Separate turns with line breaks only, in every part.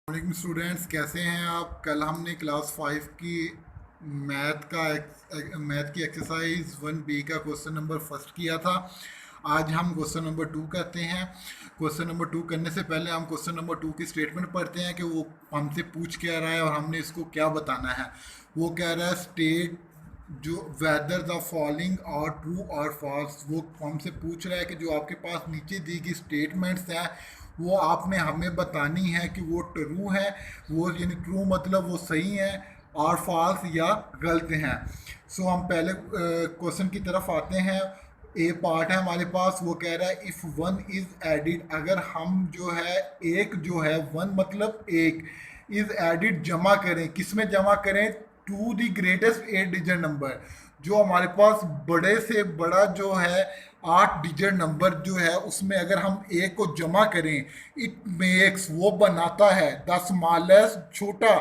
Morning students, कैसे हैं आप। कल हमने क्लास 5 की मैथ की एक्सरसाइज 1B का क्वेश्चन नंबर फर्स्ट किया था। आज हम क्वेश्चन नंबर 2 करते हैं। क्वेश्चन नंबर 2 करने से पहले हम क्वेश्चन नंबर 2 की स्टेटमेंट पढ़ते हैं कि वो हमसे पूछ क्या रहा है और हमने इसको क्या बताना है। वो कह रहा है स्टेट जो वेदर द फॉलोइंग और ट्रू और फॉल्स। वो हमसे पूछ रहा है कि जो आपके पास नीचे दी गई स्टेटमेंट्स हैं वो आपने हमें बतानी है कि वो ट्रू है, वो यानी ट्रू मतलब वो सही है, और फॉल्स या गलत हैं। सो हम पहले क्वेश्चन की तरफ आते हैं। ए पार्ट है हमारे पास। वो कह रहा है इफ़ वन इज़ एडिड, अगर हम जो है एक जो है वन मतलब एक इज़ एडिड जमा करें, किस में जमा करें, to the greatest 8 digit number. जो हमारे पास बड़े से बड़ा जो है 8 डिजिट नंबर जो है उसमें अगर हम एक को जमा करें, इट मेक्स वो बनाता है द स्मॉलेस्ट छोटा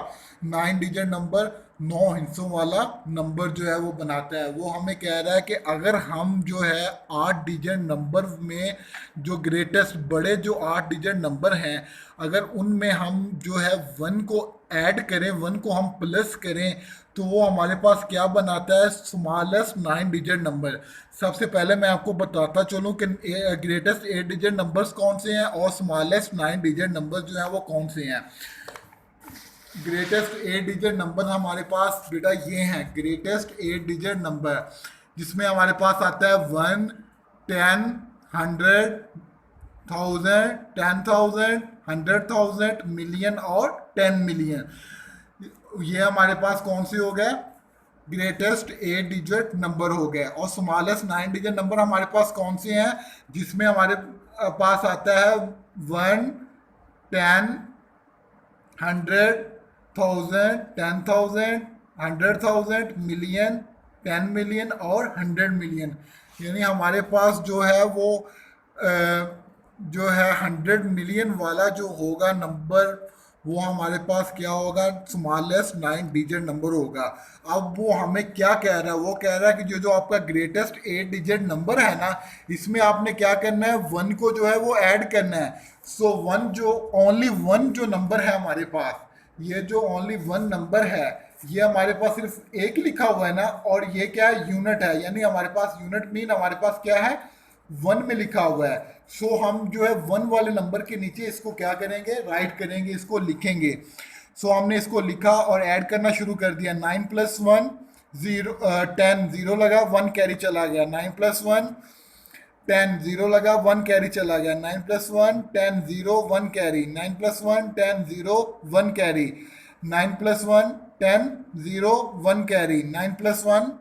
9 डिजिट नंबर, 9 हिस्सों वाला नंबर जो है वो बनाता है। वो हमें कह रहा है कि अगर हम जो है 8 डिजिट नंबर में जो ग्रेटेस्ट बड़े जो 8 डिजिट नंबर हैं, अगर उनमें हम जो है वन को ऐड करें, वन को हम प्लस करें, तो वो हमारे पास क्या बनाता है, स्मॉलेस्ट 9 डिजिट नंबर। सबसे पहले मैं आपको बताता चलूँ कि ग्रेटेस्ट 8 डिजिट नंबर्स कौन से हैं और स्मॉलेस्ट 9 डिजिट नंबर्स जो हैं वो कौन से हैं। ग्रेटेस्ट 8 डिजिट नंबर हमारे पास बेटा ये हैं। ग्रेटेस्ट 8 डिजिट नंबर जिसमें हमारे पास आता है 1, 10, 100, 1000, 10,000, 100,000, मिलियन और 10 मिलियन। ये हमारे पास कौन से हो गए, ग्रेटेस्ट 8 डिजिट नंबर हो गए। और स्मॉलेस्ट 9 डिजिट नंबर हमारे पास कौन से हैं, जिसमें हमारे पास आता है 1, 10, 100, 1000, 10,000, 100,000, मिलियन, 10 मिलियन और 100 मिलियन। यानी हमारे पास जो है वो जो है 100 मिलियन वाला जो होगा नंबर, वो हमारे पास क्या होगा, स्मॉलेस्ट 9 डिजिट नंबर होगा। अब वो हमें क्या कह रहा है, वो कह रहा है कि जो जो आपका ग्रेटेस्ट 8 डिजिट नंबर है ना, इसमें आपने क्या करना है, वन को जो है वो ऐड करना है। सो वन जो ओनली वन जो नंबर है हमारे पास, ये जो ओनली वन नंबर है, ये हमारे पास सिर्फ एक लिखा हुआ है ना, और ये क्या है, यूनिट है। यानी हमारे पास यूनिट मीन हमारे पास क्या है, वन में लिखा हुआ है। सो हम जो है वन वाले नंबर के नीचे इसको क्या करेंगे, राइट करेंगे, इसको लिखेंगे। सो हमने इसको लिखा और ऐड करना शुरू कर दिया। 9 + 1 0, 10, 0 लगा, 1 कैरी चला गया। 9 + 1 10, 0 लगा, 1 कैरी चला गया। 9 + 1 10, 0 1 carry. 9 + 1 10, 0 1 carry. 9 + 1 10, 0 1 carry. 9 + 1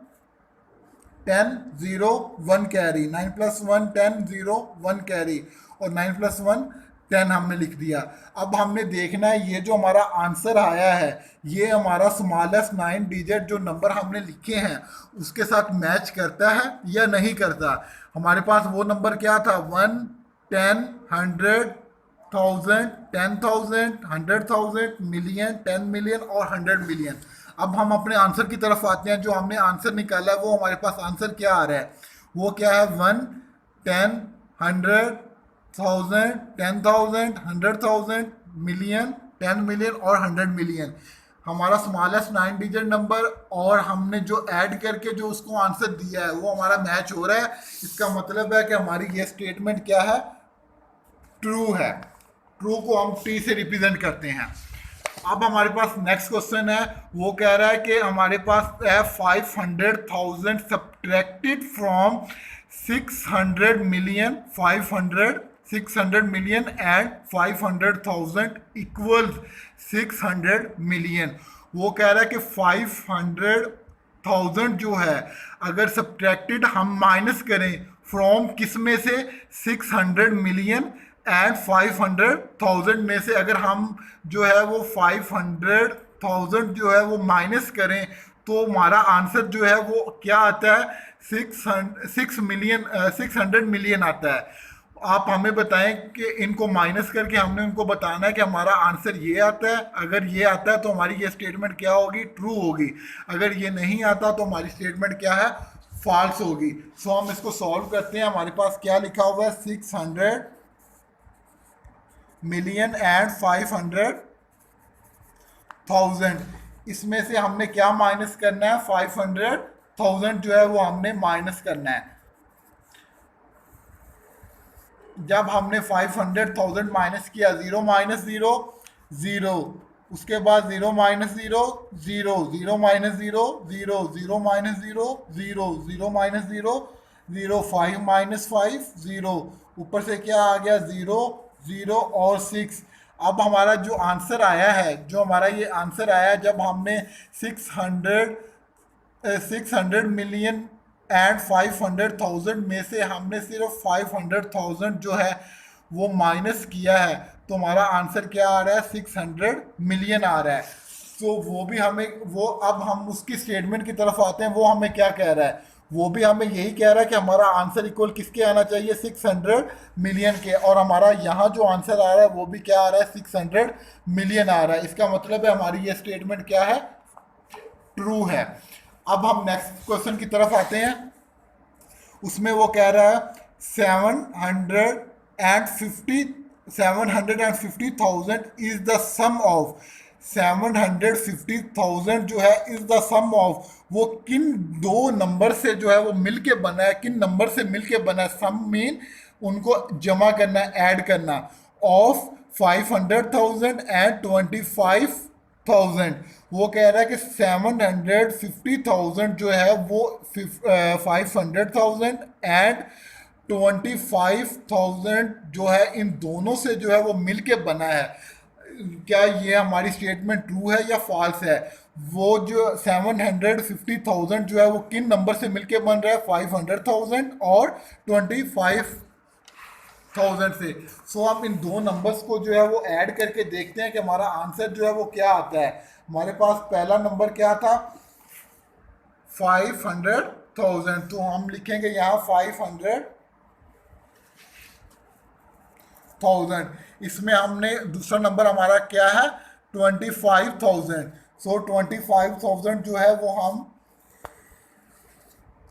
10, 0 1 carry. 9 + 1 10, 0 1 carry. और 9 + 1 10 हमने लिख दिया। अब हमने देखना है ये जो हमारा आंसर आया है, ये हमारा स्मॉलेस्ट 9 डिजिट जो नंबर हमने लिखे हैं उसके साथ मैच करता है या नहीं करता। हमारे पास वो नंबर क्या था, 1, 10, 100, 1000, 10,000, 100,000, मिलियन, 10 मिलियन और 100 मिलियन। अब हम अपने आंसर की तरफ आते हैं। जो हमने आंसर निकाला है वो हमारे पास आंसर क्या आ रहा है, वो क्या है, 1, 10, 100, 1000, 10,000, 100,000, मिलियन, 10 मिलियन और 100 मिलियन। हमारा स्मॉलेस्ट 9 डिजिट नंबर और हमने जो ऐड करके जो उसको आंसर दिया है वो हमारा मैच हो रहा है। इसका मतलब है कि हमारी ये स्टेटमेंट क्या है, ट्रू है। ट्रू को हम टी से रिप्रेजेंट करते हैं। अब हमारे पास नेक्स्ट क्वेश्चन है। वो कह रहा है कि हमारे पास है 500,000 subtracted from 600 million, 600 million and 500,000 equals 600 million. वो कह रहा है कि 500,000 जो है अगर सब्ट्रैक्टेड हम माइनस करें फ्रॉम किस में से, 600 मिलियन एंड 500,000 में से, अगर हम जो है वो 500,000 जो है वो माइनस करें तो हमारा आंसर जो है वो क्या आता है, 600 मिलियन आता है। आप हमें बताएं कि इनको माइनस करके हमने उनको बताना है कि हमारा आंसर ये आता है। अगर ये आता है तो हमारी ये स्टेटमेंट क्या होगी, ट्रू होगी। अगर ये नहीं आता तो हमारी स्टेटमेंट क्या है, फॉल्स होगी। सो हम इसको सॉल्व करते हैं। हमारे पास क्या लिखा हुआ है, 600 मिलियन एंड 500 थाउजेंड। इसमें से हमने क्या माइनस करना है, 500,000 जो है वो हमने माइनस करना है। जब हमने 500,000 माइनस किया, जीरो माइनस जीरो जीरो, उसके बाद zero minus zero zero, zero minus zero zero, zero minus zero zero, zero minus zero zero, 5 minus 5 zero, ऊपर से क्या आ गया, जीरो जीरो और 6। अब हमारा जो आंसर आया है, जो हमारा ये आंसर आया जब हमने 600 मिलियन एंड 500,000 में से हमने सिर्फ 500,000 जो है वो माइनस किया है, तो हमारा आंसर क्या आ रहा है, 600 मिलियन आ रहा है। तो वो भी हमें, वो अब हम उसकी स्टेटमेंट की तरफ आते हैं, वो हमें क्या कह रहा है, वो भी हमें यही कह रहा है कि हमारा आंसर इक्वल किसके आना चाहिए, 600 मिलियन के। और हमारा यहाँ जो आंसर आ रहा है वो भी क्या आ रहा है, 600 मिलियन आ रहा है। इसका मतलब है हमारी ये स्टेटमेंट क्या है, ट्रू है। अब हम नेक्स्ट क्वेश्चन की तरफ आते हैं। उसमें वो कह रहा है 750,000 इज द सम ऑफ, 750,000 जो है इज द सम ऑफ, वो किन दो नंबर से जो है वो मिलके बना है, किन नंबर से मिलके बना है, सम मीन उनको जमा करना, ऐड करना, ऑफ 500,000 एंड 25,000। वो कह रहा है कि 750,000 जो है वो 500,000 एंड 25,000 जो है इन दोनों से जो है वो मिलके बना है। क्या ये हमारी स्टेटमेंट ट्रू है या फॉल्स है? वो जो 750,000 जो है वो किन नंबर से मिलके बन रहा है, 500,000 और 25,000 से। सो हम इन दो नंबर्स को जो है वो ऐड करके देखते हैं कि हमारा आंसर जो है वो क्या आता है। हमारे पास पहला नंबर क्या था, 500,000, तो हम लिखेंगे यहाँ 500,000। इसमें हमने दूसरा नंबर हमारा क्या है, 25,000। सो 25,000 जो है वो हम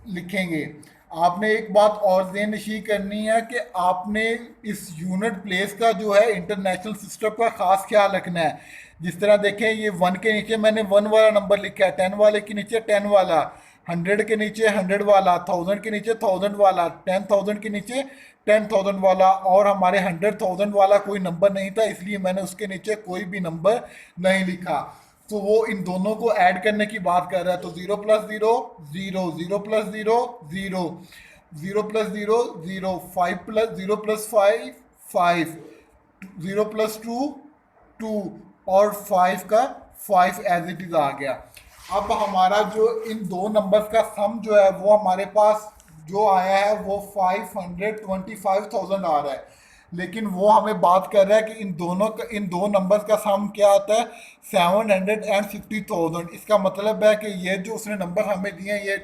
लिखेंगे। आपने एक बात और ज़हन-नशीं करनी है कि आपने इस यूनिट प्लेस का जो है इंटरनेशनल सिस्टम का ख़ास ख्याल रखना है। जिस तरह देखें, ये 1 के नीचे मैंने 1 वाला नंबर लिखा है, 10 वाले के नीचे 10 वाला, 100 के नीचे 100 वाला, 1000 के नीचे 1000 वाला, 10,000 के नीचे 10,000 वाला, और हमारे 100,000 वाला कोई नंबर नहीं था, इसलिए मैंने उसके नीचे कोई भी नंबर नहीं लिखा। तो वो इन दोनों को ऐड करने की बात कर रहा है। तो 0 plus 0 0, 0 plus 0 0, 0 plus 0 0, 5 plus 0 plus 5 5, 0 plus 2 2, और 5 का 5 एज इट इज आ गया। अब हमारा जो इन दो नंबर्स का सम जो है वो हमारे पास जो आया है वो 525,000 आ रहा है, लेकिन वो हमें बात कर रहा है कि इन दो नंबर्स का सम क्या आता है, 750,000। इसका मतलब है कि ये जो उसने नंबर हमें दिए हैं ये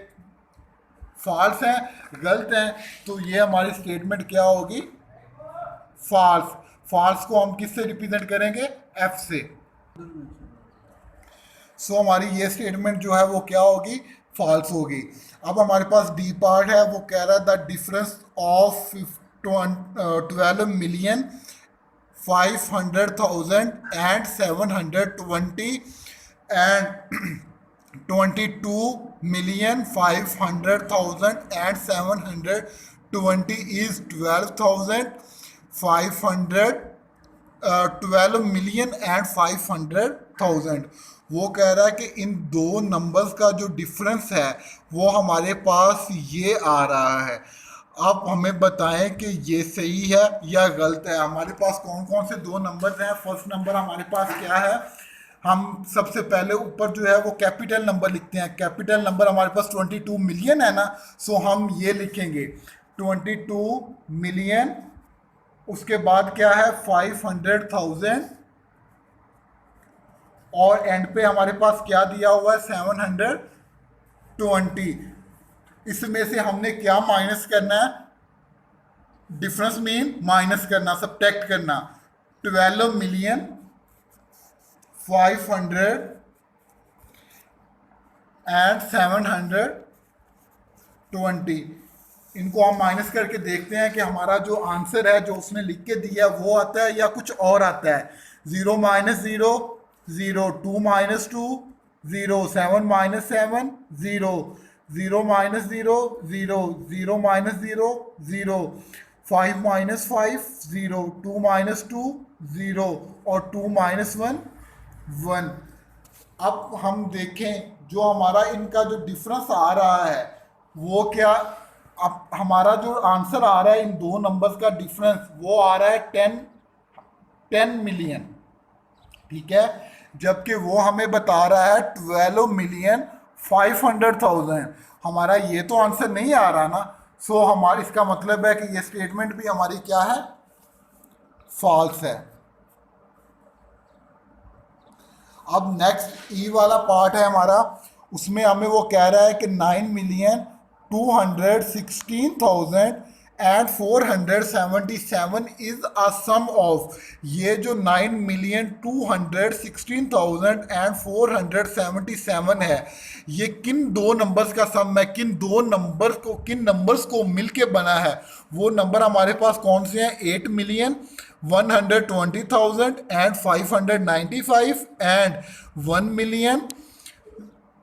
फॉल्स हैं, गलत हैं। तो ये हमारी स्टेटमेंट क्या होगी, फॉल्स। फॉल्स को हम किससे रिप्रेजेंट करेंगे, एफ से। सो हमारी ये स्टेटमेंट जो है वो क्या होगी, फॉल्स होगी। अब हमारे पास डी पार्ट है, वो कह रहा है the difference of 12 million 500,000 and 720 and 22,500,000 and 720 is 12,500, 12,500,000। वो कह रहा है कि इन दो नंबर्स का जो डिफरेंस है वो हमारे पास ये आ रहा है। आप हमें बताएं कि ये सही है या गलत है। हमारे पास कौन कौन से दो नंबर्स हैं। फर्स्ट नंबर हमारे पास क्या है, हम सबसे पहले ऊपर जो है वो कैपिटल नंबर लिखते हैं। कैपिटल नंबर हमारे पास 22 मिलियन है ना, सो हम ये लिखेंगे 22 मिलियन। उसके बाद क्या है 500,000, और एंड पे हमारे पास क्या दिया हुआ है 720। इसमें से हमने क्या माइनस करना है, डिफरेंस मीन माइनस करना, सब्ट्रैक्ट करना। 12 मिलियन 500 एंड 720, इनको हम माइनस करके देखते हैं कि हमारा जो आंसर है जो उसने लिख के दिया वो आता है या कुछ और आता है। 0 minus 0 0, 2 minus 2, 0, 7 minus 7, 0, 0 minus 0, 0, 0 minus 0, 0, 5 minus 5, 0, 2 minus 2, 0 और 2 minus 1, 1। अब हम देखें जो हमारा इनका जो डिफरेंस आ रहा है वो क्या, अब हमारा जो आंसर आ रहा है इन दो नंबर्स का डिफरेंस वो आ रहा है 10 मिलियन, ठीक है, जबकि वो हमें बता रहा है 12,500,000। हमारा ये तो आंसर नहीं आ रहा ना, सो हमारा इसका मतलब है कि ये स्टेटमेंट भी हमारी क्या है, फॉल्स है। अब नेक्स्ट ई वाला पार्ट है हमारा, उसमें हमें वो कह रहा है कि 9,216,477 इज अ सम ऑफ, ये जो 9,216,477 है ये किन दो नंबर्स का सम है, किन दो नंबर्स को, किन नंबर्स को मिलके बना है। वो नंबर हमारे पास कौन से हैं, 8,120,595 एंड 1,000,000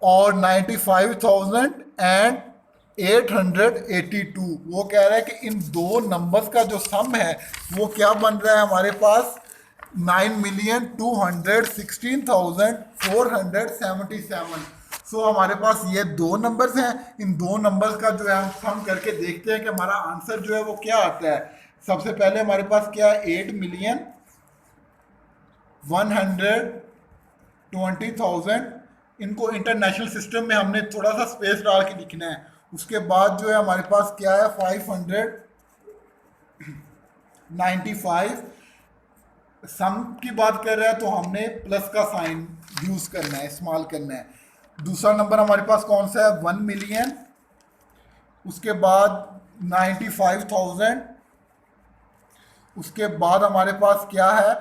और 95,882। वो कह रहा है कि इन दो नंबर्स का जो सम है वो क्या बन रहा है हमारे पास, 9,216,477। सो हमारे पास ये दो नंबर्स हैं, इन दो नंबर्स का जो है हम सम करके देखते हैं कि हमारा आंसर जो है वो क्या आता है। सबसे पहले हमारे पास क्या है, 8,120,000, इनको इंटरनेशनल सिस्टम में हमने थोड़ा सा स्पेस डाल के लिखना है। उसके बाद जो है हमारे पास क्या है, 595, सम की बात कर रहा है तो हमने प्लस का साइन यूज करना है, इस्तेमाल करना है। दूसरा नंबर हमारे पास कौन सा है, 1,000,000, उसके बाद 95,000, उसके बाद हमारे पास क्या है,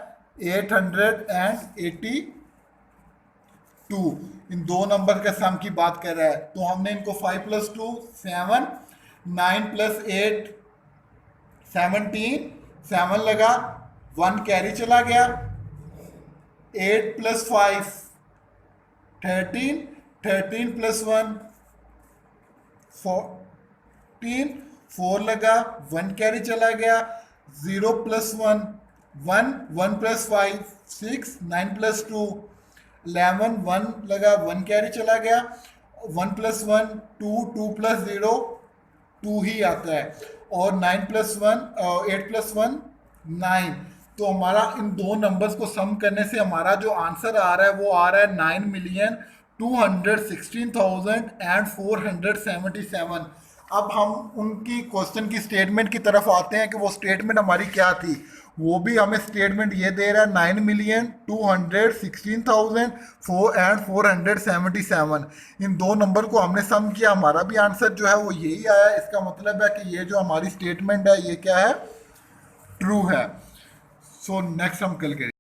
882। इन दो नंबर के सम की बात कर रहा है तो हमने इनको 5 + 2 7, 9 + 8 17, 7 लगा, 1 कैरी चला गया, 8 + 5 13, 13 + 1 14, 4 लगा, 1 कैरी चला गया, 0 + 1 1, 1 + 5 6, 9 + 2 11, 1 लगा, 1 कैरी चला गया, 1 + 1 2, 2 + 0 2 ही आता है, और 9 + 1 8 + 1 9। तो हमारा इन दो नंबर्स को सम करने से हमारा जो आंसर आ रहा है वो आ रहा है 9,216,477। अब हम उनकी क्वेश्चन की स्टेटमेंट की तरफ आते हैं कि वो स्टेटमेंट हमारी क्या थी। वो भी हमें स्टेटमेंट ये दे रहा है 9,216,477। इन दो नंबर को हमने सम किया, हमारा भी आंसर जो है वो यही आया। इसका मतलब है कि ये जो हमारी स्टेटमेंट है ये क्या है, ट्रू है। सो नेक्स्ट हम कल करेंगे।